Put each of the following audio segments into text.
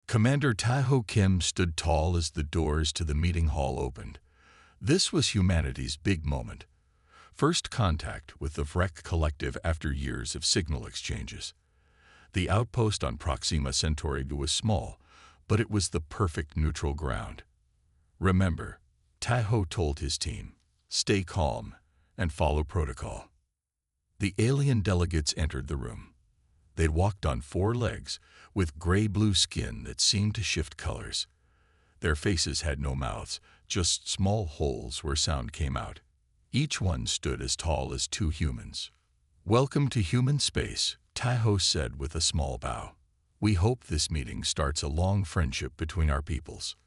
Commander Taho Kim stood tall as the doors to the meeting hall opened. This was humanity's big moment. First contact with the Vrek Collective after years of signal exchanges. The outpost on Proxima Centauri was small, but it was the perfect neutral ground. Remember, Taho told his team, stay calm and follow protocol. The alien delegates entered the room. They'd walked on 4 legs, with gray-blue skin that seemed to shift colors. Their faces had no mouths, just small holes where sound came out. Each one stood as tall as 2 humans. Welcome to human space, Taho said with a small bow. We hope this meeting starts a long friendship between our peoples.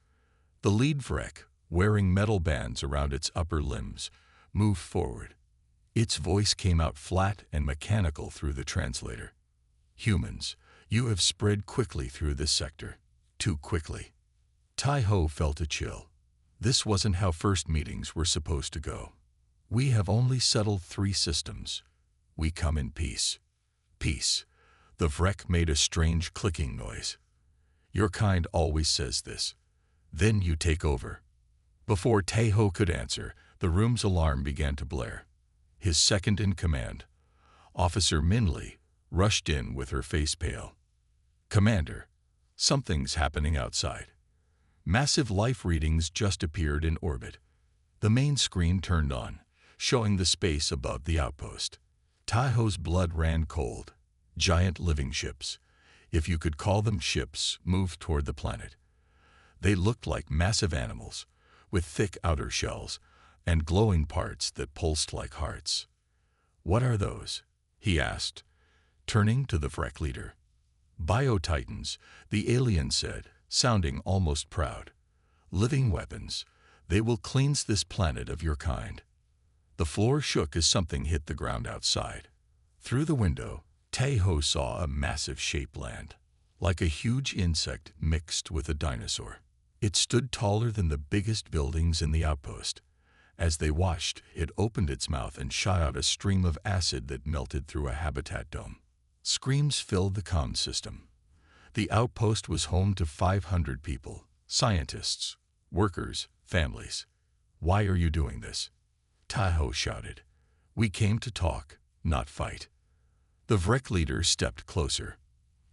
The lead Vrek, wearing metal bands around its upper limbs, moved forward. Its voice came out flat and mechanical through the translator. Humans, you have spread quickly through this sector. Too quickly. Taho felt a chill. This wasn't how first meetings were supposed to go. We have only settled 3 systems. We come in peace. Peace. The Vrek made a strange clicking noise. Your kind always says this. Then you take over. Before Taho could answer, the room's alarm began to blare. His second in command, Officer Minley, rushed in with her face pale. Commander, something's happening outside. Massive life readings just appeared in orbit. The main screen turned on, showing the space above the outpost. Taho's blood ran cold. Giant living ships, if you could call them ships, moved toward the planet. They looked like massive animals, with thick outer shells and glowing parts that pulsed like hearts. What are those? He asked, turning to the Vrek leader. Bio-Titans, the alien said, sounding almost proud. Living weapons. They will cleanse this planet of your kind. The floor shook as something hit the ground outside. Through the window, Taho saw a massive shape land, like a huge insect mixed with a dinosaur. It stood taller than the biggest buildings in the outpost. As they watched, it opened its mouth and shot out a stream of acid that melted through a habitat dome. Screams filled the comm system. The outpost was home to 500 people, scientists, workers, families. Why are you doing this? Taho shouted. We came to talk, not fight. The Vrek leader stepped closer.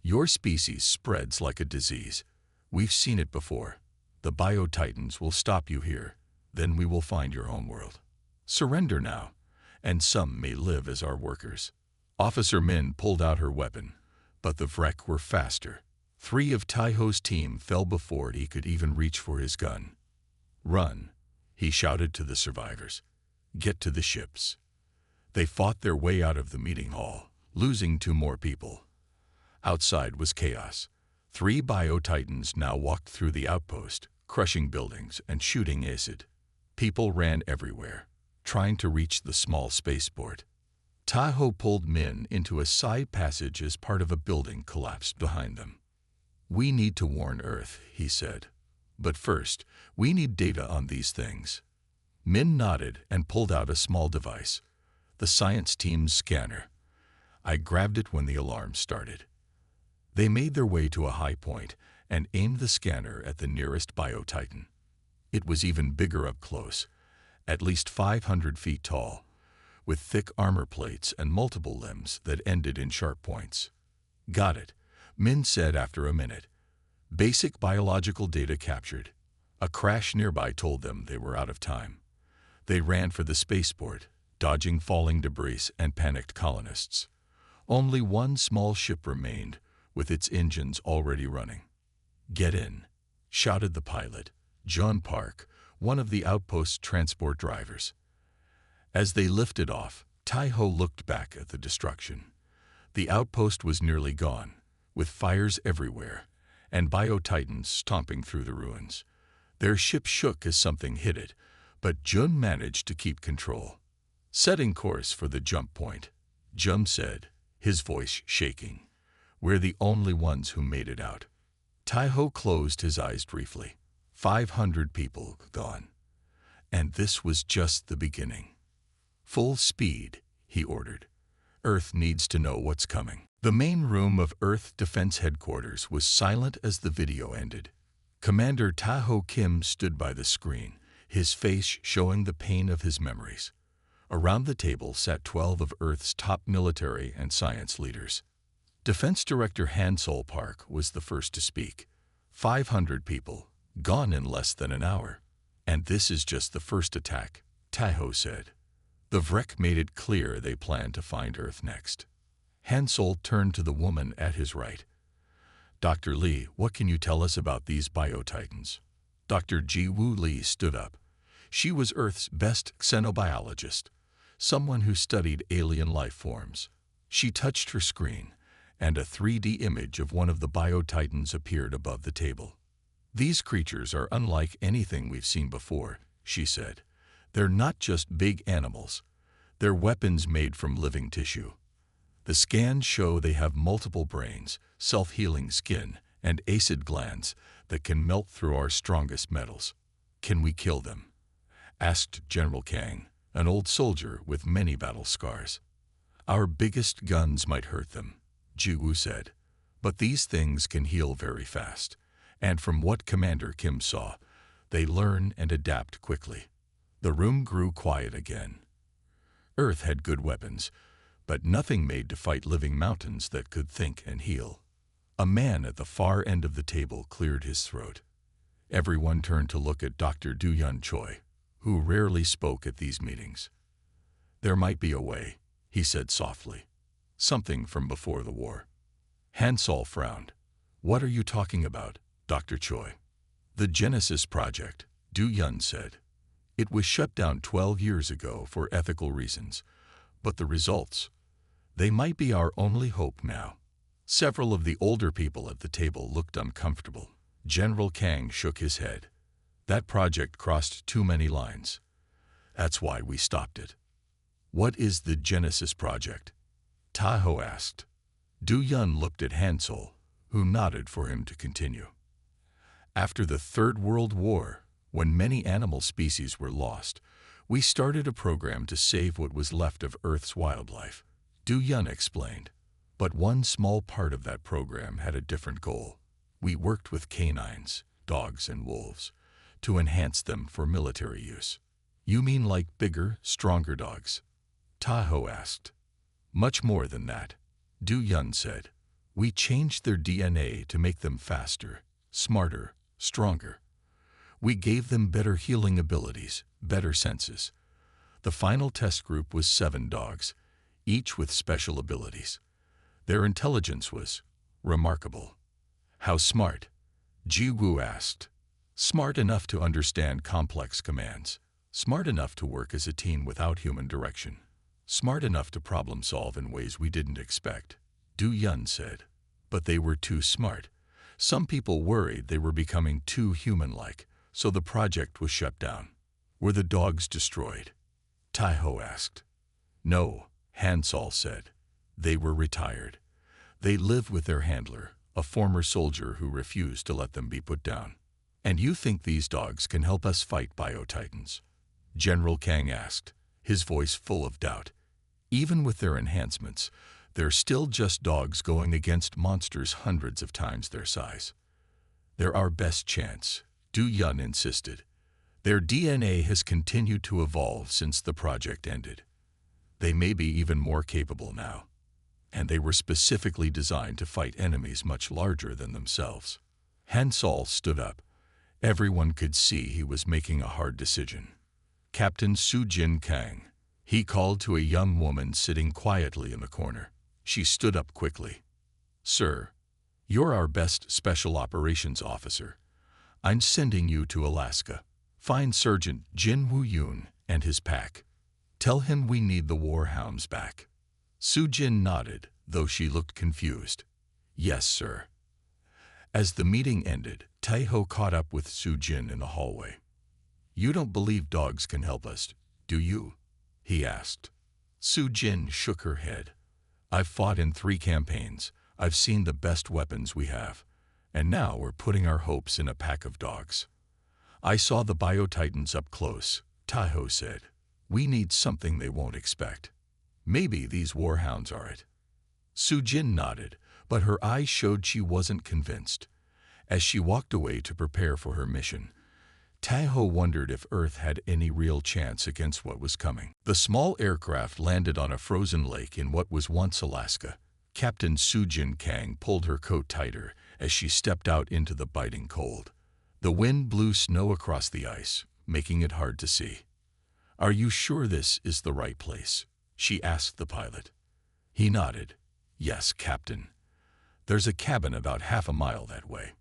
Your species spreads like a disease. We've seen it before. The Bio-Titans will stop you here. Then we will find your home world. Surrender now, and some may live as our workers. Officer Min pulled out her weapon, but the Vrek were faster. 3 of Taho's team fell before he could even reach for his gun. Run, he shouted to the survivors. Get to the ships. They fought their way out of the meeting hall, losing 2 more people. Outside was chaos. 3 Bio-Titans now walked through the outpost, crushing buildings and shooting acid. People ran everywhere, trying to reach the small spaceport. Taho pulled Min into a side passage as part of a building collapsed behind them. We need to warn Earth, he said. But first, we need data on these things. Min nodded and pulled out a small device, the science team's scanner. I grabbed it when the alarm started. They made their way to a high point and aimed the scanner at the nearest Bio-Titan. It was even bigger up close, at least 500 feet tall, with thick armor plates and multiple limbs that ended in sharp points. Got it, Min said after a minute. Basic biological data captured. A crash nearby told them they were out of time. They ran for the spaceport, dodging falling debris and panicked colonists. Only 1 small ship remained, with its engines already running. Get in, shouted the pilot, John Park, one of the outpost's transport drivers. As they lifted off, Taho looked back at the destruction. The outpost was nearly gone, with fires everywhere, and Bio-Titans stomping through the ruins. Their ship shook as something hit it, but Jun managed to keep control. Setting course for the jump point, Jun said, his voice shaking. We're the only ones who made it out. Taho closed his eyes briefly. 500 people gone. And this was just the beginning. Full speed, he ordered. Earth needs to know what's coming. The main room of Earth Defense Headquarters was silent as the video ended. Commander Tae-ho Kim stood by the screen, his face showing the pain of his memories. Around the table sat 12 of Earth's top military and science leaders. Defense Director Han Sol-park was the first to speak. 500 people, gone in less than an hour. And this is just the first attack, Tae-ho said. The Vrek made it clear they planned to find Earth next. Han Sol turned to the woman at his right. Dr. Lee, what can you tell us about these biotitans? Dr. Ji-woo Lee stood up. She was Earth's best xenobiologist, someone who studied alien life forms. She touched her screen, and a 3D image of one of the biotitans appeared above the table. These creatures are unlike anything we've seen before, she said. They're not just big animals. They're weapons made from living tissue. The scans show they have multiple brains, self-healing skin, and acid glands that can melt through our strongest metals. Can we kill them? Asked General Kang, an old soldier with many battle scars. Our biggest guns might hurt them, Ji-woo said, but these things can heal very fast. And from what Commander Kim saw, they learn and adapt quickly. The room grew quiet again. Earth had good weapons, but nothing made to fight living mountains that could think and heal. A man at the far end of the table cleared his throat. Everyone turned to look at Dr. Do-Yun Choi, who rarely spoke at these meetings. There might be a way, he said softly. Something from before the war. Han Sol frowned. What are you talking about, Dr. Choi? The Genesis Project, Do-Yun said. It was shut down 12 years ago for ethical reasons, but the results, they might be our only hope now. Several of the older people at the table looked uncomfortable. General Kang shook his head. That project crossed too many lines. That's why we stopped it. What is the Genesis Project? Tae-ho asked. Do-Yun looked at Han Sol, who nodded for him to continue. After the Third World War, when many animal species were lost, we started a program to save what was left of Earth's wildlife. Do-Yun explained. But one small part of that program had a different goal. We worked with canines, dogs and wolves, to enhance them for military use. You mean like bigger, stronger dogs? Tae-ho asked. Much more than that, Do-Yun said. We changed their DNA to make them faster, smarter, stronger. We gave them better healing abilities, better senses. The final test group was 7 dogs, each with special abilities. Their intelligence was remarkable. How smart? Ji-woo asked. Smart enough to understand complex commands. Smart enough to work as a team without human direction. Smart enough to problem solve in ways we didn't expect, Do-Yun said. But they were too smart. Some people worried they were becoming too human-like, so the project was shut down. Were the dogs destroyed? Tae-ho asked. No, Han Sol said. They were retired. They lived with their handler, a former soldier who refused to let them be put down. And you think these dogs can help us fight biotitans? General Kang asked, his voice full of doubt. Even with their enhancements, they're still just dogs going against monsters hundreds of times their size. They're our best chance, Do-Yun insisted. Their DNA has continued to evolve since the project ended. They may be even more capable now. And they were specifically designed to fight enemies much larger than themselves. Han Sol stood up. Everyone could see he was making a hard decision. Captain Soo-Jin Kang. He called to a young woman sitting quietly in the corner. She stood up quickly. Sir, you're our best special operations officer. I'm sending you to Alaska. Find Sergeant Jin Woo-yoon and his pack. Tell him we need the war hounds back. Soo-Jin nodded, though she looked confused. Yes, sir. As the meeting ended, Tae-ho caught up with Soo-Jin in the hallway. You don't believe dogs can help us, do you? He asked. Soo-Jin shook her head. I've fought in 3 campaigns. I've seen the best weapons we have. And now we're putting our hopes in a pack of dogs. I saw the biotitans up close, Tae-ho said. We need something they won't expect. Maybe these warhounds are it. Su-jin nodded, but her eyes showed she wasn't convinced. As she walked away to prepare for her mission, Taeho wondered if Earth had any real chance against what was coming. The small aircraft landed on a frozen lake in what was once Alaska. Captain Su-jin Kang pulled her coat tighter as she stepped out into the biting cold. The wind blew snow across the ice, making it hard to see. "Are you sure this is the right place?" she asked the pilot. He nodded. "Yes, Captain. There's a cabin about half a mile that way."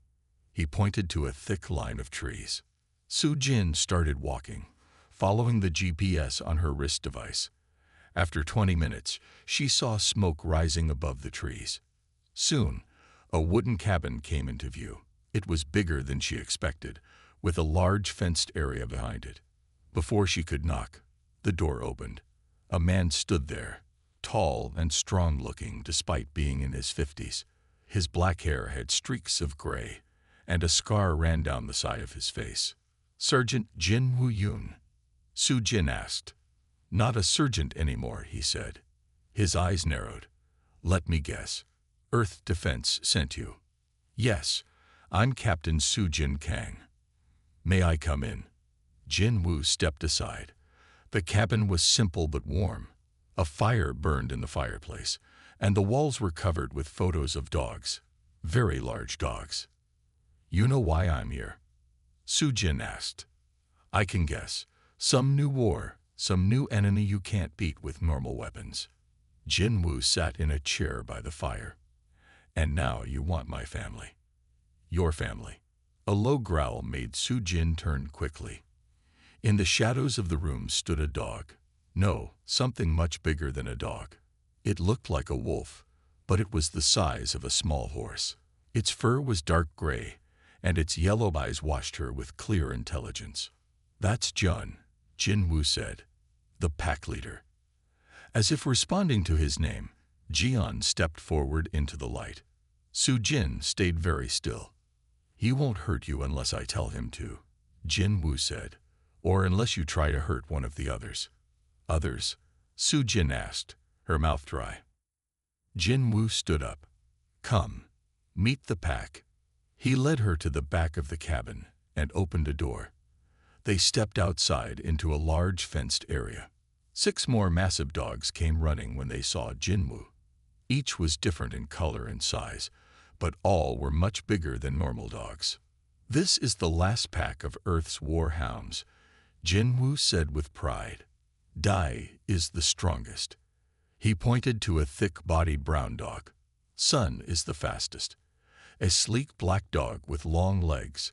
He pointed to a thick line of trees. Su-jin started walking, following the GPS on her wrist device. After 20 minutes, she saw smoke rising above the trees. Soon, a wooden cabin came into view. It was bigger than she expected, with a large fenced area behind it. Before she could knock, the door opened. A man stood there, tall and strong-looking despite being in his 50s. His black hair had streaks of gray, and a scar ran down the side of his face. "Sergeant Jin Woo-yoon?" Su-jin asked. "Not a sergeant anymore," he said. His eyes narrowed. "Let me guess. Earth Defense sent you." "Yes, I'm Captain Su-jin Kang." "May I come in?" Jin Woo stepped aside. The cabin was simple but warm. A fire burned in the fireplace, and the walls were covered with photos of dogs, very large dogs. "You know why I'm here?" Su-jin asked. "I can guess. Some new war, some new enemy you can't beat with normal weapons." Jin Woo sat in a chair by the fire. "And now you want my family." "Your family." A low growl made Su-jin turn quickly. In the shadows of the room stood a dog. No, something much bigger than a dog. It looked like a wolf, but it was the size of a small horse. Its fur was dark gray, and its yellow eyes watched her with clear intelligence. "That's Jun," Jin Woo said, "the pack leader." As if responding to his name, Jian stepped forward into the light. Su-jin stayed very still. "He won't hurt you unless I tell him to," Jin Woo said, "or unless you try to hurt one of the others." "Others?" Su-jin asked, her mouth dry. Jin Woo stood up. "Come, meet the pack." He led her to the back of the cabin and opened a door. They stepped outside into a large fenced area. 6 more massive dogs came running when they saw Jin Woo. Each was different in color and size, but all were much bigger than normal dogs. "This is the last pack of Earth's war hounds," Jin Woo said with pride. "Dai is the strongest." He pointed to a thick-bodied brown dog. "Sun is the fastest. A sleek black dog with long legs.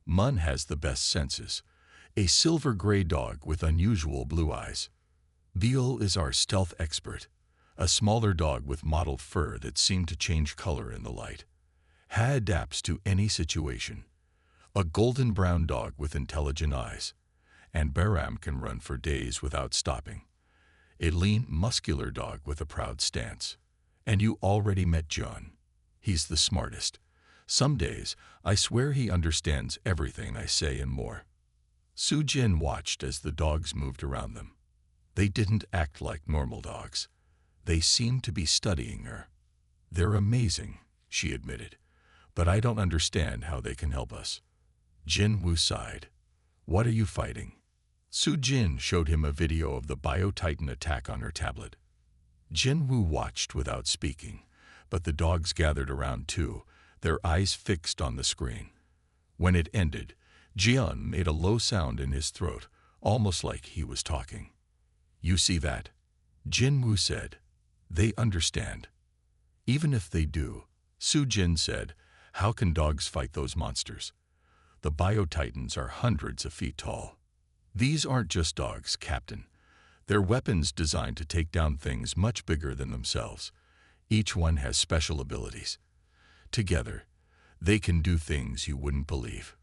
Mun has the best senses. A silver-gray dog with unusual blue eyes. Beal is our stealth expert, a smaller dog with mottled fur that seemed to change color in the light. Ha adapts to any situation. A golden brown dog with intelligent eyes. And Baram can run for days without stopping. A lean, muscular dog with a proud stance. And you already met John. He's the smartest. Some days, I swear he understands everything I say and more." Su-jin watched as the dogs moved around them. They didn't act like normal dogs. They seemed to be studying her. "They're amazing," she admitted, "but I don't understand how they can help us." Jin Woo sighed. "What are you fighting?" Su-jin showed him a video of the Bio-Titan attack on her tablet. Jin Woo watched without speaking, but the dogs gathered around too, their eyes fixed on the screen. When it ended, Jian made a low sound in his throat, almost like he was talking. "You see that?" Jin Woo said. "They understand." "Even if they do," Su-jin said, "how can dogs fight those monsters? The Bio-Titans are hundreds of feet tall. These aren't just dogs, Captain. They're weapons designed to take down things much bigger than themselves. Each one has special abilities. Together, they can do things you wouldn't believe."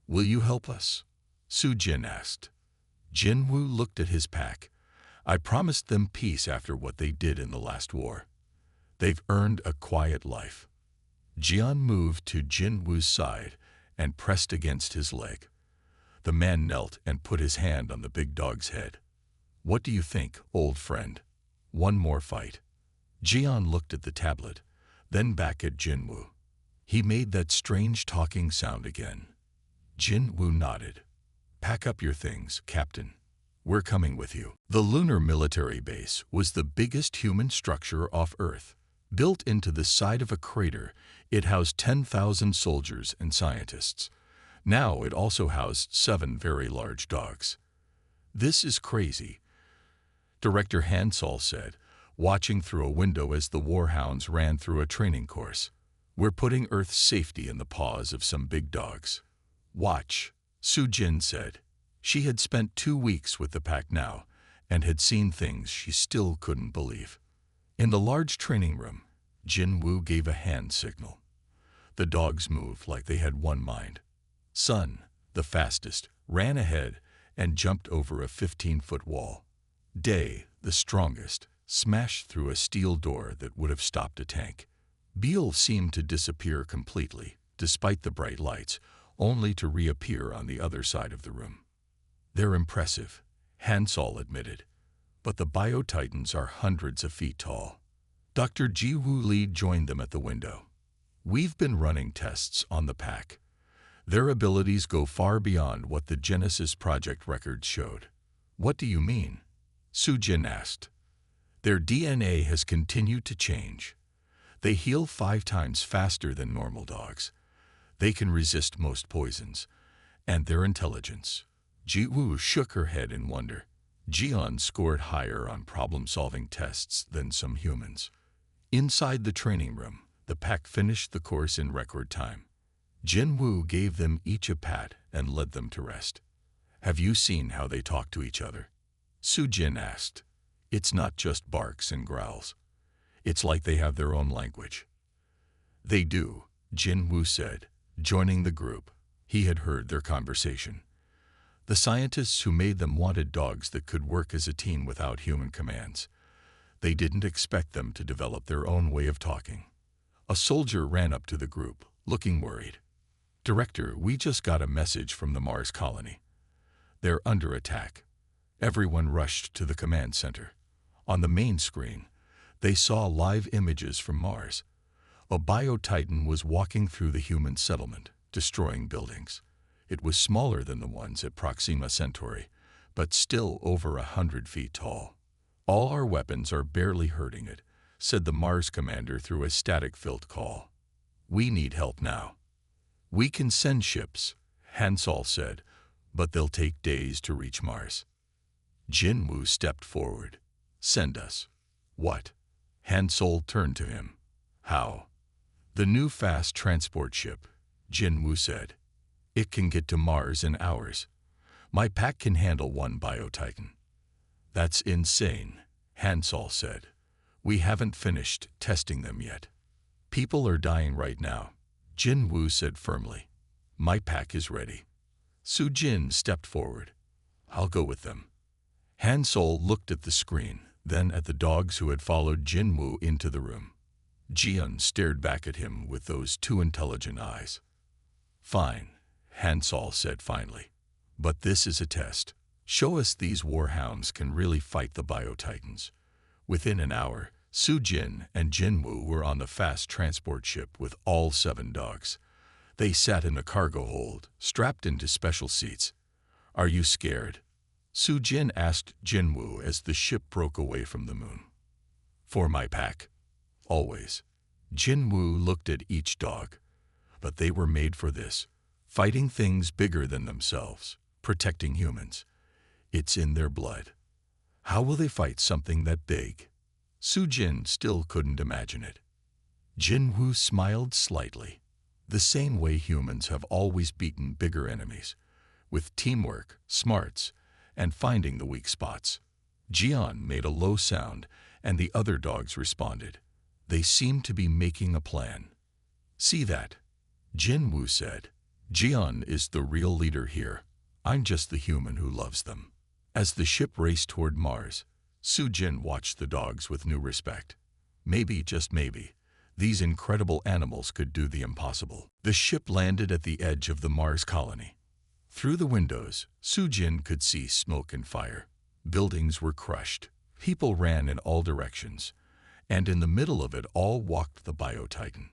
"Will you help us?" Su-jin asked. Jin Woo looked at his pack. "I promised them peace after what they did in the last war. They've earned a quiet life." Jian moved to Jin Woo's side and pressed against his leg. The man knelt and put his hand on the big dog's head. "What do you think, old friend?" One more fight. Jian looked at the tablet, then back at Jinwoo. He made that strange talking sound again. Jinwoo nodded. Pack up your things, Captain. We're coming with you. The lunar military base was the biggest human structure off Earth. Built into the side of a crater, it housed 10,000 soldiers and scientists. Now it also housed 7 very large dogs. This is crazy, Director Hansol said, watching through a window as the Hounds ran through a training course. We're putting Earth's safety in the paws of some big dogs. Watch, Su-jin said. She had spent 2 weeks with the pack now and had seen things she still couldn't believe. In the large training room, Jinwoo gave a hand signal. The dogs moved like they had one mind. Sun, the fastest, ran ahead and jumped over a 15-foot wall. Day, the strongest, smashed through a steel door that would have stopped a tank. Beale seemed to disappear completely, despite the bright lights, only to reappear on the other side of the room. They're impressive, Hansol admitted, but the Bio-Titans are hundreds of feet tall. Dr. Ji-woo Lee joined them at the window. We've been running tests on the pack. Their abilities go far beyond what the Genesis Project records showed. What do you mean? Su-jin asked. Their DNA has continued to change. They heal 5 times faster than normal dogs. They can resist most poisons. And their intelligence. Ji-woo shook her head in wonder. Jian scored higher on problem-solving tests than some humans. Inside the training room, the pack finished the course in record time. Jinwoo gave them each a pat and led them to rest. Have you seen how they talk to each other? Su-jin asked. It's not just barks and growls. It's like they have their own language. They do, Jinwoo said, joining the group. He had heard their conversation. The scientists who made them wanted dogs that could work as a team without human commands. They didn't expect them to develop their own way of talking. A soldier ran up to the group, looking worried. Director, we just got a message from the Mars colony. They're under attack. Everyone rushed to the command center. On the main screen, they saw live images from Mars. A Bio-Titan was walking through the human settlement, destroying buildings. It was smaller than the ones at Proxima Centauri, but still over 100 feet tall. All our weapons are barely hurting it, said the Mars commander through a static-filled call. We need help now. We can send ships, Hansol said, but they'll take days to reach Mars. Jinwoo stepped forward. Send us. What? Hansol turned to him. How? The new fast transport ship, Jinwoo said. It can get to Mars in hours. My pack can handle 1 Bio-Titan. That's insane, Hansol said. We haven't finished testing them yet. People are dying right now, Jinwoo said firmly. My pack is ready. Su-jin stepped forward. I'll go with them. Hansol looked at the screen, then at the dogs who had followed Jinwoo into the room. Jian stared back at him with those 2 intelligent eyes. Fine, Hansol said finally. But this is a test. Show us these Hounds can really fight the Bio-Titans. Within an hour, Su-jin and Jinwoo were on the fast transport ship with all 7 dogs. They sat in the cargo hold, strapped into special seats. Are you scared? Su-jin asked Jinwoo as the ship broke away from the moon. For my pack. Always. Jinwoo looked at each dog. But they were made for this. Fighting things bigger than themselves. Protecting humans. It's in their blood. How will they fight something that big? Su-jin still couldn't imagine it. Jinwoo smiled slightly. The same way humans have always beaten bigger enemies. With teamwork, smarts, and finding the weak spots. Jian made a low sound, and the other dogs responded. They seemed to be making a plan. See that? Jinwoo said. Jian is the real leader here. I'm just the human who loves them. As the ship raced toward Mars, Su-jin watched the dogs with new respect. Maybe, just maybe, these incredible animals could do the impossible. The ship landed at the edge of the Mars colony. Through the windows, Su-jin could see smoke and fire. Buildings were crushed. People ran in all directions, and in the middle of it all walked the Bio-Titan.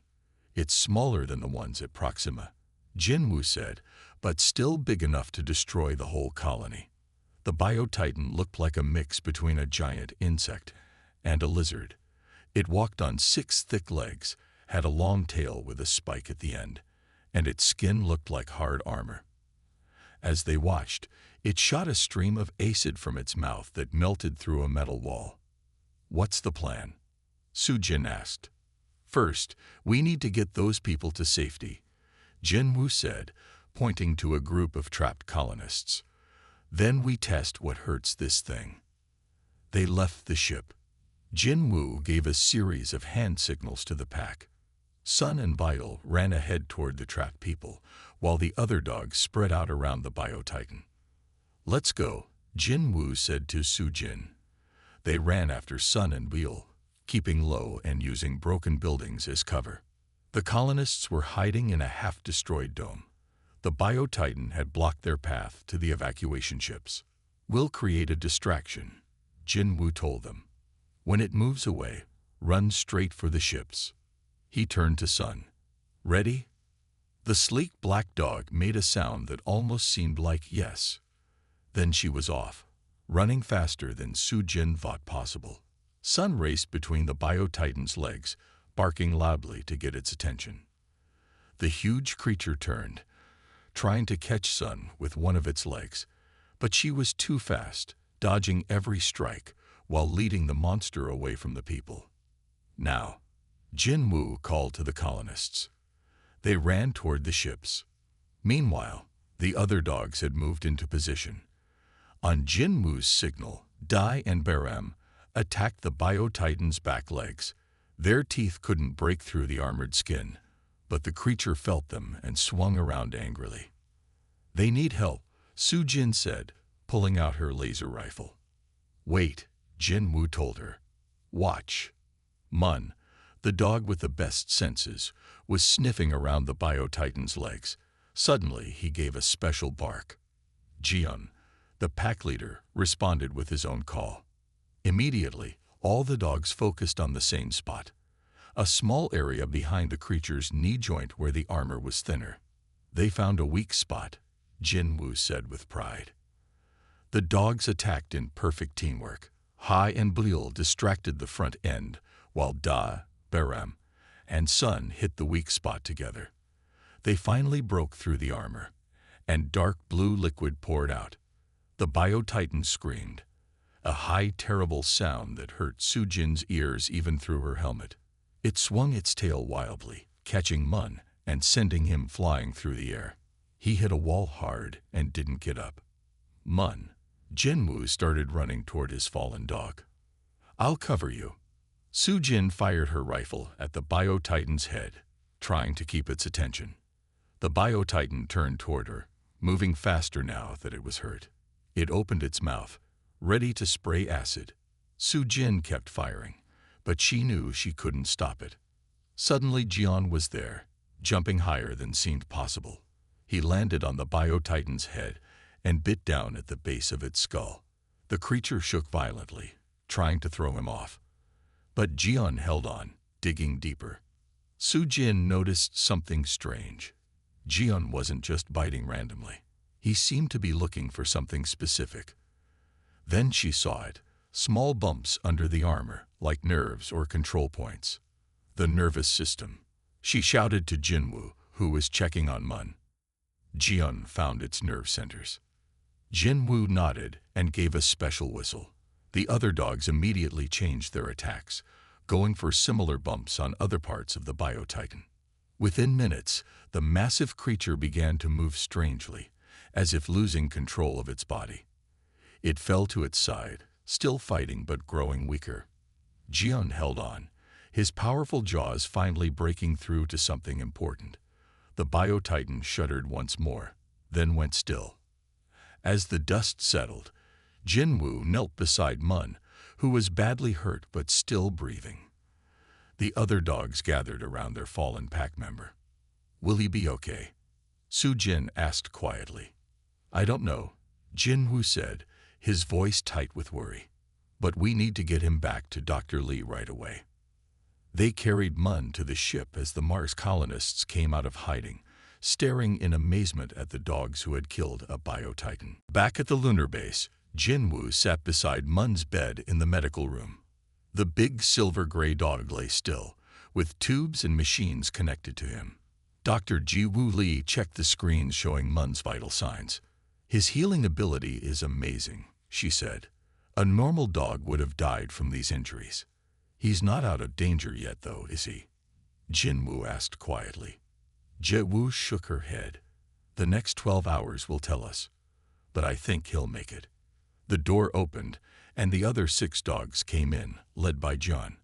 It's smaller than the ones at Proxima, Jinwoo said, but still big enough to destroy the whole colony. The Bio-Titan looked like a mix between a giant insect and a lizard. It walked on 6 thick legs, had a long tail with a spike at the end, and its skin looked like hard armor. As they watched, it shot a stream of acid from its mouth that melted through a metal wall. "What's the plan?" Soo-jin asked. "First, we need to get those people to safety," Jinwoo said, pointing to a group of trapped colonists. "Then we test what hurts this thing." They left the ship. Jinwoo gave a series of hand signals to the pack. Sun and Vital ran ahead toward the trapped people, while the other dogs spread out around the Bio-Titan. "Let's go," Jinwoo said to Soo-jin. They ran after Sun and Wheel, keeping low and using broken buildings as cover. The colonists were hiding in a half-destroyed dome. The Bio-Titan had blocked their path to the evacuation ships. "We'll create a distraction," Jinwoo told them. "When it moves away, run straight for the ships." He turned to Sun. "Ready?" The sleek black dog made a sound that almost seemed like yes. Then she was off, running faster than Soo-jin thought possible. Sun raced between the Bio-Titan's legs, barking loudly to get its attention. The huge creature turned, trying to catch Sun with one of its legs, but she was too fast, dodging every strike while leading the monster away from the people. "Now," Jinwoo called to the colonists. They ran toward the ships. Meanwhile, the other dogs had moved into position. On Jinwoo's signal, Dai and Baram attacked the Bio-Titan's back legs. Their teeth couldn't break through the armored skin, but the creature felt them and swung around angrily. "They need help," Soo-jin said, pulling out her laser rifle. "Wait," Jinwoo told her. "Watch." Mun, the dog with the best senses, was sniffing around the Bio-Titan's legs. Suddenly, he gave a special bark. Jian, the pack leader, responded with his own call. Immediately, all the dogs focused on the same spot, a small area behind the creature's knee joint where the armor was thinner. "They found a weak spot," Jinwoo said with pride. The dogs attacked in perfect teamwork. Hai and Bleal distracted the front end, while Da, Baram, and Sun hit the weak spot together. They finally broke through the armor, and dark blue liquid poured out. The Bio-Titan screamed, a high, terrible sound that hurt Soo-jin's ears even through her helmet. It swung its tail wildly, catching Mun and sending him flying through the air. He hit a wall hard and didn't get up. "Mun," Jinwoo started running toward his fallen dog. "I'll cover you." Soo-jin fired her rifle at the Bio-Titan's head, trying to keep its attention. The Bio-Titan turned toward her, moving faster now that it was hurt. It opened its mouth, ready to spray acid. Soo-jin kept firing, but she knew she couldn't stop it. Suddenly Jian was there, jumping higher than seemed possible. He landed on the Bio-Titan's head and bit down at the base of its skull. The creature shook violently, trying to throw him off. But Jian held on, digging deeper. Soo-jin noticed something strange. Jian wasn't just biting randomly. He seemed to be looking for something specific. Then she saw it, small bumps under the armor, like nerves or control points. The nervous system. She shouted to Jinwoo, who was checking on Mun. Jian found its nerve centers. Jinwoo nodded and gave a special whistle. The other dogs immediately changed their attacks, going for similar bumps on other parts of the Bio-Titan. Within minutes, the massive creature began to move strangely, as if losing control of its body. It fell to its side, still fighting but growing weaker. Jian held on, his powerful jaws finally breaking through to something important. The Bio-Titan shuddered once more, then went still. As the dust settled, Jinwoo knelt beside Mun, who was badly hurt but still breathing. The other dogs gathered around their fallen pack member. "Will he be okay?" Soo-jin asked quietly. "I don't know," Jinwoo said, his voice tight with worry. But we need to get him back to Dr. Lee right away. They carried Mun to the ship as the Mars colonists came out of hiding, staring in amazement at the dogs who had killed a Biotitan. Back at the lunar base, Jinwoo sat beside Mun's bed in the medical room. The big silver-gray dog lay still, with tubes and machines connected to him. Dr. Jiwoo Lee checked the screens showing Mun's vital signs. "His healing ability is amazing," she said. "A normal dog would have died from these injuries." "He's not out of danger yet, though, is he?" Jinwoo asked quietly. Jiwoo shook her head. "The next 12 hours will tell us. But I think he'll make it." The door opened, and the other 6 dogs came in, led by John.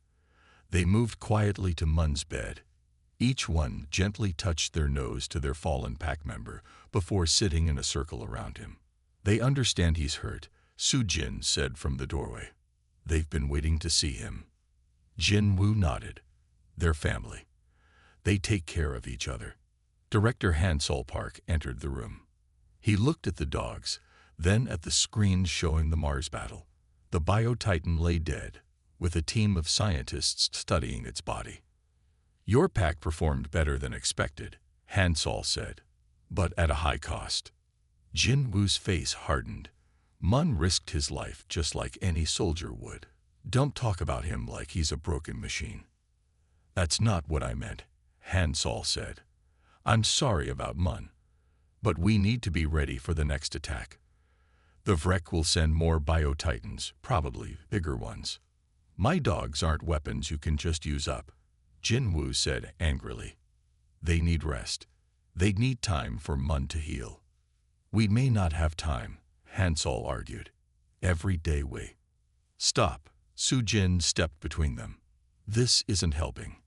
They moved quietly to Mun's bed. Each one gently touched their nose to their fallen pack member before sitting in a circle around him. "They understand he's hurt," Soo-jin said from the doorway. "They've been waiting to see him." Jinwoo nodded. "They're family. They take care of each other." Director Hansol Park entered the room. He looked at the dogs, then at the screens showing the Mars battle. The Biotitan lay dead, with a team of scientists studying its body. "Your pack performed better than expected," Hansol said, "but at a high cost." Jinwoo's face hardened. Mun risked his life just like any soldier would. "Don't talk about him like he's a broken machine." "That's not what I meant," Hansol said. "I'm sorry about Mun, but we need to be ready for the next attack. The Vrek will send more Biotitans, probably bigger ones. My dogs aren't weapons you can just use up," Jinwoo said angrily. "They need rest. They need time for Mun to heal." "We may not have time," Hansol argued. "Every day we—" "Stop," Soo-jin stepped between them. "This isn't helping."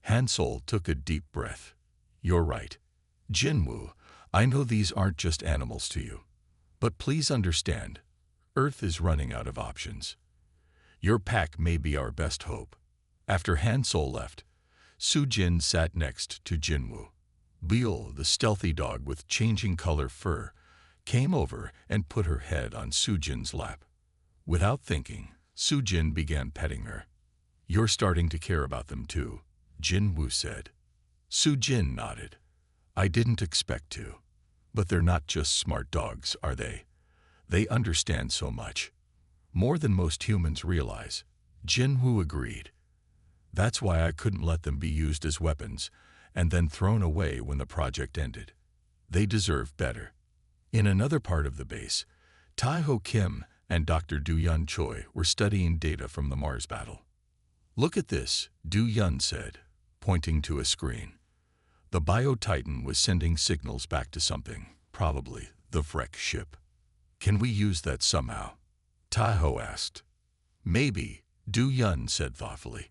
Hansol took a deep breath. "You're right. Jinwoo, I know these aren't just animals to you. But please understand, Earth is running out of options. Your pack may be our best hope." After Hansol left, Soo-jin sat next to Jinwoo. Beol, the stealthy dog with changing color fur, came over and put her head on Soo-jin's lap. Without thinking, Soo-jin began petting her. "You're starting to care about them too," Jinwoo said. Soo-jin nodded. "I didn't expect to. But they're not just smart dogs, are they? They understand so much. More than most humans realize." Jinwoo agreed. "That's why I couldn't let them be used as weapons and then thrown away when the project ended. They deserve better." In another part of the base, Tae-ho Kim and Dr. Do-yun Choi were studying data from the Mars battle. "Look at this," Do-yun said, pointing to a screen. The Biotitan was sending signals back to something, probably the Vrek ship. "Can we use that somehow?" Tae-ho asked. "Maybe," Do-yun said thoughtfully.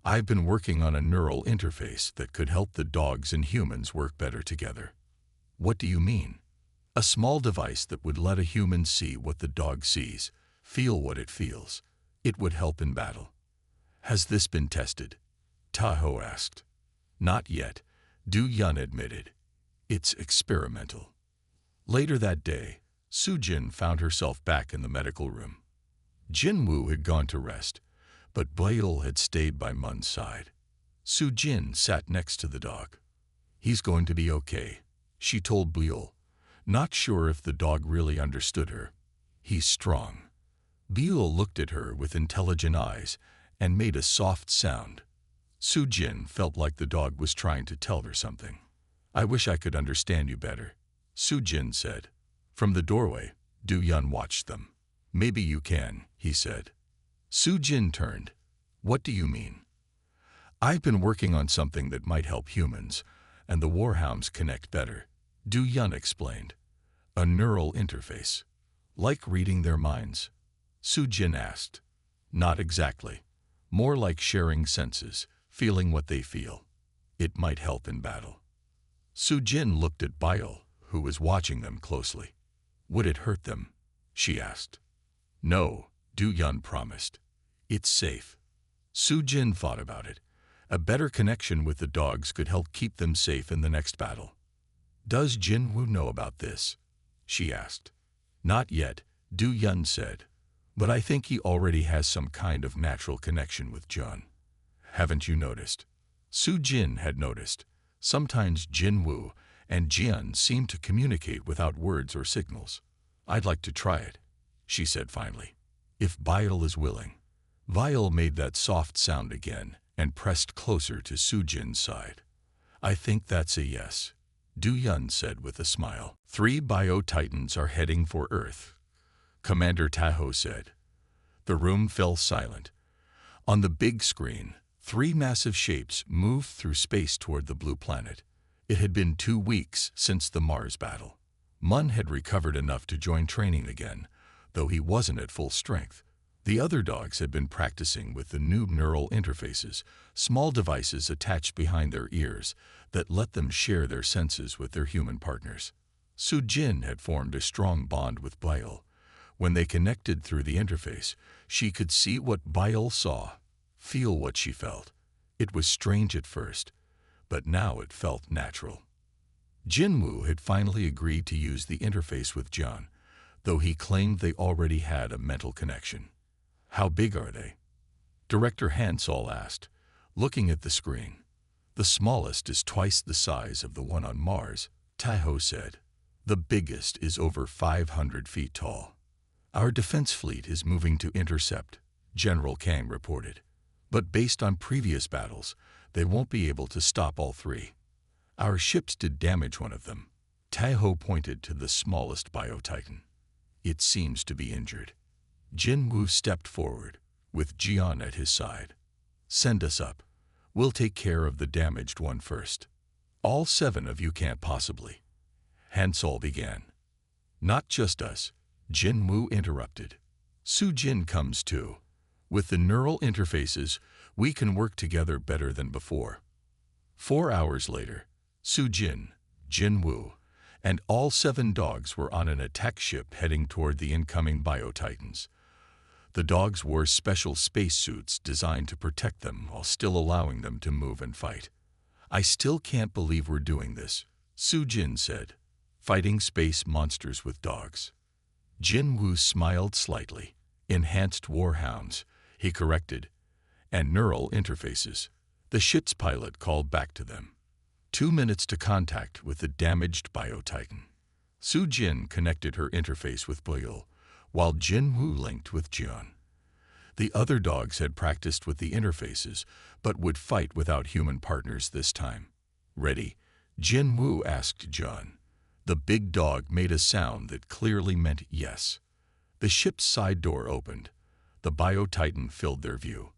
"I've been working on a neural interface that could help the dogs and humans work better together." "What do you mean?" "A small device that would let a human see what the dog sees, feel what it feels. It would help in battle." "Has this been tested?" Tae-ho asked. "Not yet," Do-yun admitted. "It's experimental." Later that day, Soo-jin found herself back in the medical room. Jinwoo had gone to rest, but Beol had stayed by Mun's side. Soo-jin sat next to the dog. "He's going to be okay," she told Beol, not sure if the dog really understood her. "He's strong." Beol looked at her with intelligent eyes and made a soft sound. Soo-jin felt like the dog was trying to tell her something. "I wish I could understand you better," Soo-jin said. From the doorway, Do-yun watched them. "Maybe you can," he said. Soo-jin turned. "What do you mean?" "I've been working on something that might help humans and the Hounds connect better," Do-yun explained. "A neural interface. Like reading their minds?" Soo-jin asked. "Not exactly. More like sharing senses, feeling what they feel. It might help in battle." Soo-jin looked at Beol, who was watching them closely. "Would it hurt them?" she asked. "No," Do-yun promised. "It's safe." Soo-jin thought about it. A better connection with the dogs could help keep them safe in the next battle. "Does Jinwoo know about this?" she asked. "Not yet," Do-yun said. But I think he already has some kind of natural connection with Jun. Haven't you noticed? Su Jin had noticed. Sometimes Jin Woo and Jian seem to communicate without words or signals. I'd like to try it, she said finally. If Bile is willing. Bile made that soft sound again and pressed closer to Su Jin's side. I think that's a yes, Du Yun said with a smile. 3 Bio-Titans are heading for Earth, Commander Tahoe said. The room fell silent. On the big screen, 3 massive shapes moved through space toward the blue planet. It had been 2 weeks since the Mars battle. Mun had recovered enough to join training again, though he wasn't at full strength. The other dogs had been practicing with the new neural interfaces, small devices attached behind their ears that let them share their senses with their human partners. Su Jin had formed a strong bond with Bile. When they connected through the interface, she could see what Bile saw, feel what she felt. It was strange at first, but now it felt natural. Jinwoo had finally agreed to use the interface with Jun, though he claimed they already had a mental connection. How big are they? Director Hansol asked, looking at the screen. The smallest is twice the size of the one on Mars, Tahoe said. The biggest is over 500 feet tall. Our defense fleet is moving to intercept, General Kang reported. But based on previous battles, they won't be able to stop all 3. Our ships did damage one of them. Tahoe pointed to the smallest Bio-Titan. It seems to be injured. Jinwoo stepped forward, with Jian at his side. Send us up. We'll take care of the damaged one first. All 7 of you can't possibly. Hansol began. Not just us, Jinwoo interrupted. Su Jin comes too. With the neural interfaces, we can work together better than before. 4 hours later, Su Jin, Jinwoo, and all 7 dogs were on an attack ship heading toward the incoming Bio-Titans. The dogs wore special spacesuits designed to protect them while still allowing them to move and fight. I still can't believe we're doing this, Su Jin said. Fighting space monsters with dogs. Jinwoo smiled slightly. Enhanced warhounds, he corrected, and neural interfaces. The ship's pilot called back to them. 2 minutes to contact with the damaged Bio-Titan. Su Jin connected her interface with Bile, while Jinwoo linked with Jian. The other dogs had practiced with the interfaces, but would fight without human partners this time. Ready? Jinwoo asked Jian. The big dog made a sound that clearly meant yes. The ship's side door opened. The Bio-Titan filled their view.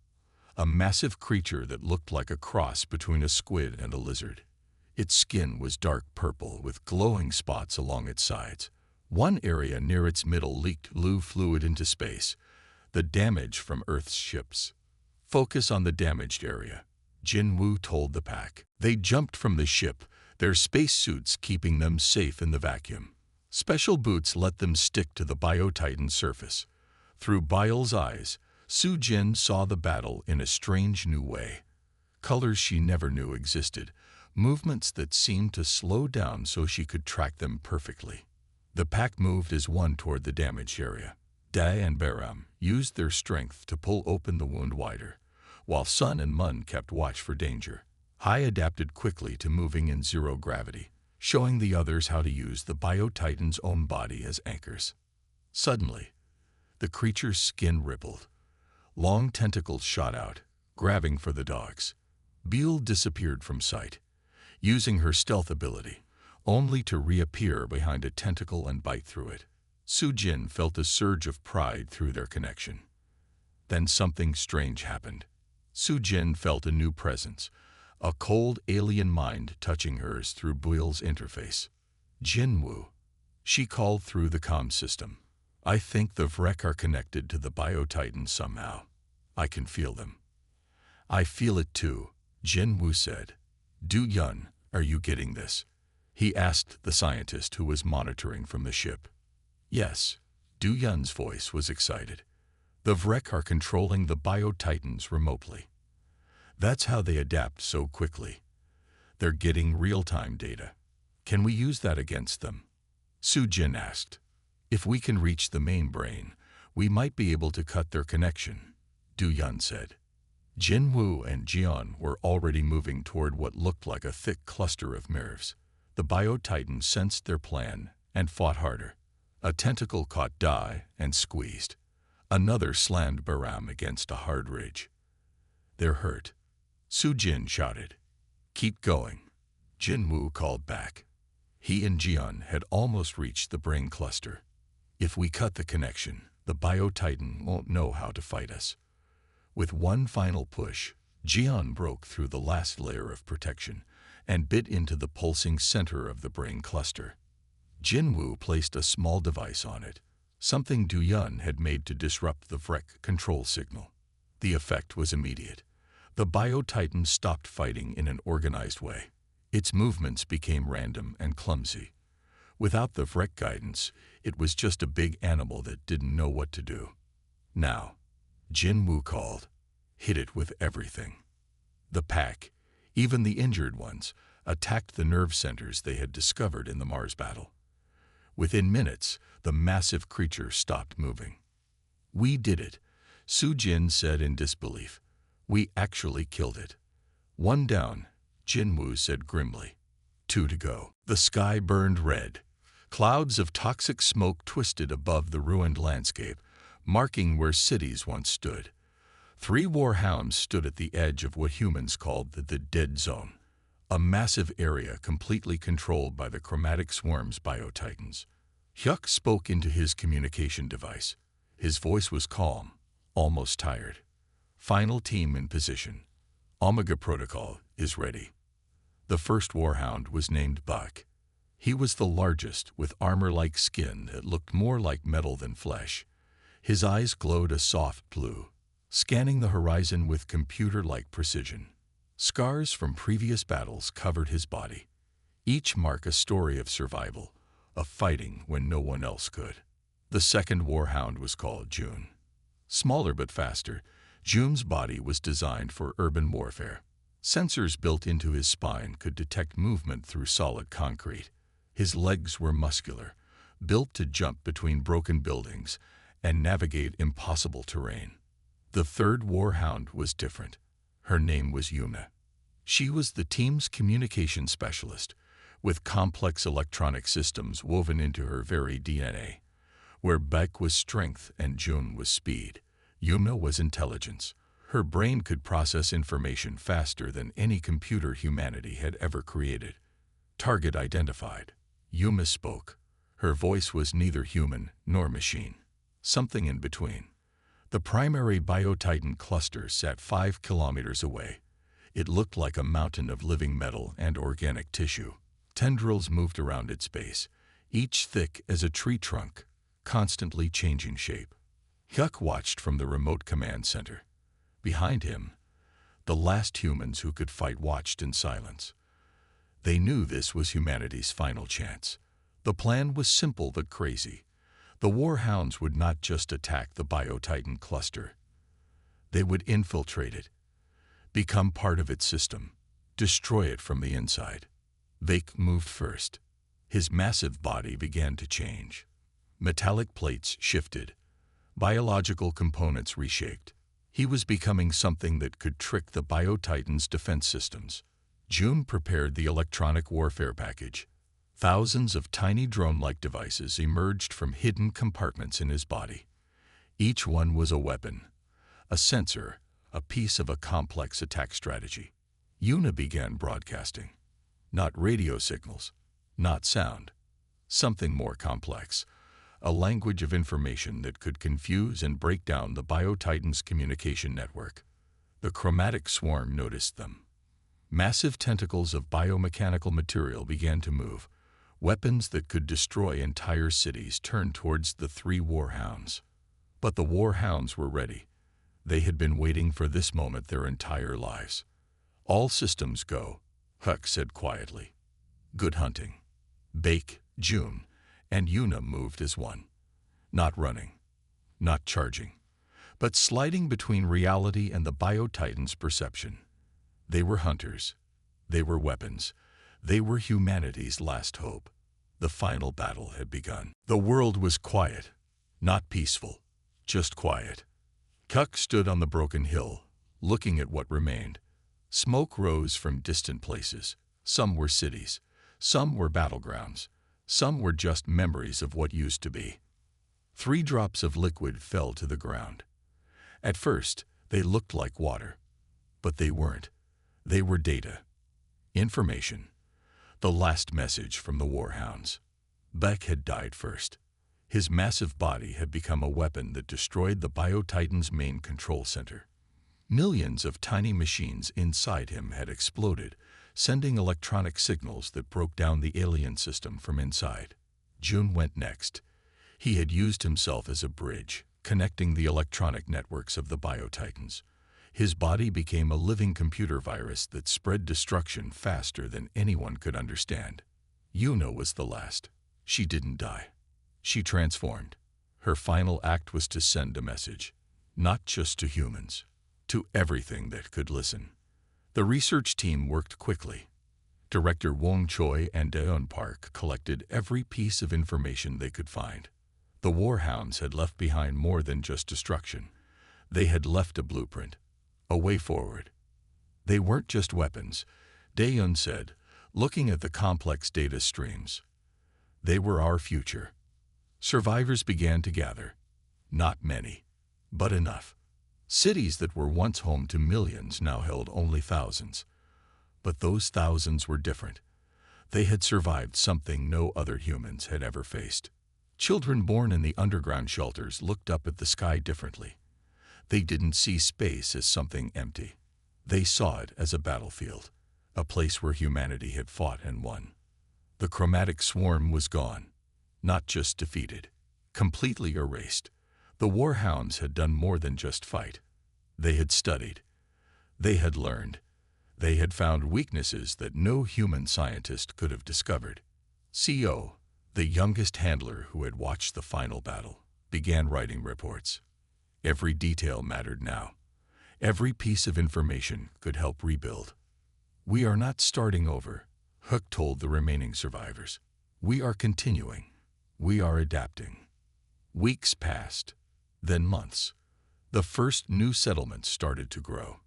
A massive creature that looked like a cross between a squid and a lizard. Its skin was dark purple with glowing spots along its sides. One area near its middle leaked blue fluid into space, the damage from Earth's ships. Focus on the damaged area, Jinwoo told the pack. They jumped from the ship, their spacesuits keeping them safe in the vacuum. Special boots let them stick to the Bio-Titan surface. Through Bile's eyes, Su Jin saw the battle in a strange new way. Colors she never knew existed, movements that seemed to slow down so she could track them perfectly. The pack moved as one toward the damaged area. Dai and Baram used their strength to pull open the wound wider, while Sun and Mun kept watch for danger. Hai adapted quickly to moving in zero gravity, showing the others how to use the Bio-Titan's own body as anchors. Suddenly, the creature's skin rippled. Long tentacles shot out, grabbing for the dogs. Bile disappeared from sight, using her stealth ability, only to reappear behind a tentacle and bite through it. Su Jin felt a surge of pride through their connection. Then something strange happened. Su Jin felt a new presence, a cold alien mind touching hers through Bile's interface. Jinwoo, she called through the comm system. I think the Vrek are connected to the Bio-Titan somehow. I can feel them. I feel it too, Jinwoo said. Du Yun, are you getting this? He asked the scientist who was monitoring from the ship. Yes, Du Yun's voice was excited. The Vrek are controlling the Bio-Titans remotely. That's how they adapt so quickly. They're getting real-time data. Can we use that against them? Su Jin asked. If we can reach the main brain, We might be able to cut their connection, Du Yun said. Jin Wu and Jian were already moving toward what looked like a thick cluster of nerves. The Bio-Titan sensed their plan and fought harder. A tentacle caught Dai and squeezed. Another slammed Baram against a hard ridge. "They're hurt," Su Jin shouted. "Keep going," Jin Wu called back. He and Jian had almost reached the brain cluster. "If we cut the connection, the Bio-Titan won't know how to fight us." With one final push, Jian broke through the last layer of protection and bit into the pulsing center of the brain cluster. Jin Wu placed a small device on it, something Du Yun had made to disrupt the Vrek control signal. The effect was immediate. The Bio-Titan stopped fighting in an organized way. Its movements became random and clumsy. Without the Vrek guidance, it was just a big animal that didn't know what to do. "Now," Jin Wu called, "hit it with everything." The pack, even the injured ones, attacked the nerve centers they had discovered in the Mars battle. Within minutes, the massive creature stopped moving. "We did it," Su Jin said in disbelief. "We actually killed it." "One down," Jin Wu said grimly. 2 to go. The sky burned red. Clouds of toxic smoke twisted above the ruined landscape, marking where cities once stood. 3 war hounds stood at the edge of what humans called the dead zone, a massive area completely controlled by the chromatic swarm's Bio-Titans. Hyuk spoke into his communication device. His voice was calm, almost tired. "Final team in position. Omega Protocol is ready." The first warhound was named Buck. He was the largest, with armor-like skin that looked more like metal than flesh. His eyes glowed a soft blue, scanning the horizon with computer-like precision. Scars from previous battles covered his body, each mark a story of survival, of fighting when no one else could. The second warhound was called June. Smaller but faster, June's body was designed for urban warfare. Sensors built into his spine could detect movement through solid concrete. His legs were muscular, built to jump between broken buildings and navigate impossible terrain. The third warhound was different. Her name was Yuna. She was the team's communication specialist, with complex electronic systems woven into her very DNA. Where Beck was strength and June was speed, Yuna was intelligence. Her brain could process information faster than any computer humanity had ever created. Target identified. Yuma spoke. Her voice was neither human nor machine, something in between. The primary Bio-Titan cluster sat 5 kilometers away. It looked like a mountain of living metal and organic tissue. Tendrils moved around its base, each thick as a tree trunk, constantly changing shape. Hyuk watched from the remote command center. Behind him, the last humans who could fight watched in silence. They knew this was humanity's final chance. The plan was simple but crazy. The war hounds would not just attack the Bio-Titan cluster. They would infiltrate it, become part of its system, destroy it from the inside. Vake moved first. His massive body began to change. Metallic plates shifted. Biological components reshaped. He was becoming something that could trick the Bio-Titan's defense systems. June prepared the electronic warfare package. Thousands of tiny drone-like devices emerged from hidden compartments in his body. Each one was a weapon, a sensor, a piece of a complex attack strategy. Yuna began broadcasting. Not radio signals, not sound. Something more complex. A language of information that could confuse and break down the Bio-Titan's communication network. The chromatic swarm noticed them. Massive tentacles of biomechanical material began to move. Weapons that could destroy entire cities turned towards the 3 warhounds. But the warhounds were ready. They had been waiting for this moment their entire lives. "All systems go," Huck said quietly. "Good hunting." Bake, June, and Yuna moved as one. Not running, not charging, but sliding between reality and the Bio-Titan's perception. They were hunters. They were weapons. They were humanity's last hope. The final battle had begun. The world was quiet, not peaceful, just quiet. Cuck stood on the broken hill, looking at what remained. Smoke rose from distant places. Some were cities, some were battlegrounds, some were just memories of what used to be. 3 drops of liquid fell to the ground. At first, they looked like water, but they weren't. They were data, information, the last message from the Warhounds. Beck had died first. His massive body had become a weapon that destroyed the Biotitan's main control center. Millions of tiny machines inside him had exploded, sending electronic signals that broke down the alien system from inside. June went next. He had used himself as a bridge, connecting the electronic networks of the Biotitans. His body became a living computer virus that spread destruction faster than anyone could understand. Yuna was the last. She didn't die. She transformed. Her final act was to send a message, not just to humans, to everything that could listen. The research team worked quickly. Director Wong Choi and Daeun Park collected every piece of information they could find. The Warhounds had left behind more than just destruction. They had left a blueprint, a way forward. They weren't just weapons, Daeun said, looking at the complex data streams. They were our future. Survivors began to gather. Not many, but enough. Cities that were once home to millions now held only thousands. But those thousands were different. They had survived something no other humans had ever faced. Children born in the underground shelters looked up at the sky differently. They didn't see space as something empty. They saw it as a battlefield, a place where humanity had fought and won. The chromatic swarm was gone, not just defeated, completely erased. The Warhounds had done more than just fight. They had studied. They had learned. They had found weaknesses that no human scientist could have discovered. CO, the youngest handler who had watched the final battle, began writing reports. Every detail mattered now. Every piece of information could help rebuild. "We are not starting over," Hook told the remaining survivors. "We are continuing. We are adapting." Weeks passed, then months. The first new settlements started to grow.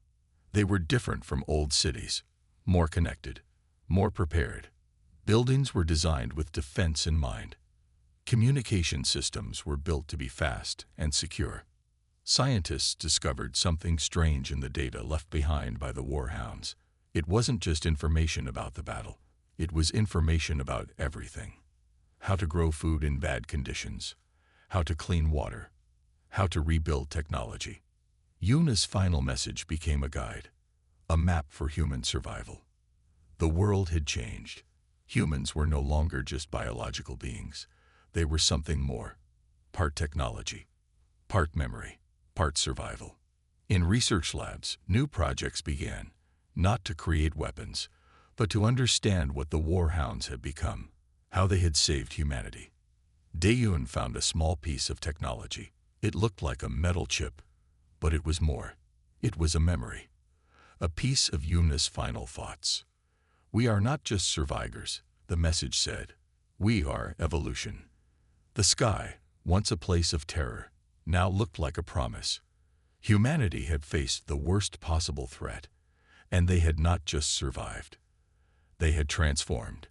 They were different from old cities, more connected, more prepared. Buildings were designed with defense in mind. Communication systems were built to be fast and secure. Scientists discovered something strange in the data left behind by the Warhounds. It wasn't just information about the battle. It was information about everything. How to grow food in bad conditions, how to clean water, how to rebuild technology. Yuna's final message became a guide, a map for human survival. The world had changed. Humans were no longer just biological beings. They were something more, part technology, part memory, part survival. In research labs, new projects began, not to create weapons, but to understand what the Warhounds had become, how they had saved humanity. Daeun found a small piece of technology. It looked like a metal chip, but it was more. It was a memory, a piece of Yuna's final thoughts. "We are not just survivors," the message said. "We are evolution." The sky, once a place of terror, now looked like a promise. Humanity had faced the worst possible threat, and they had not just survived. They had transformed.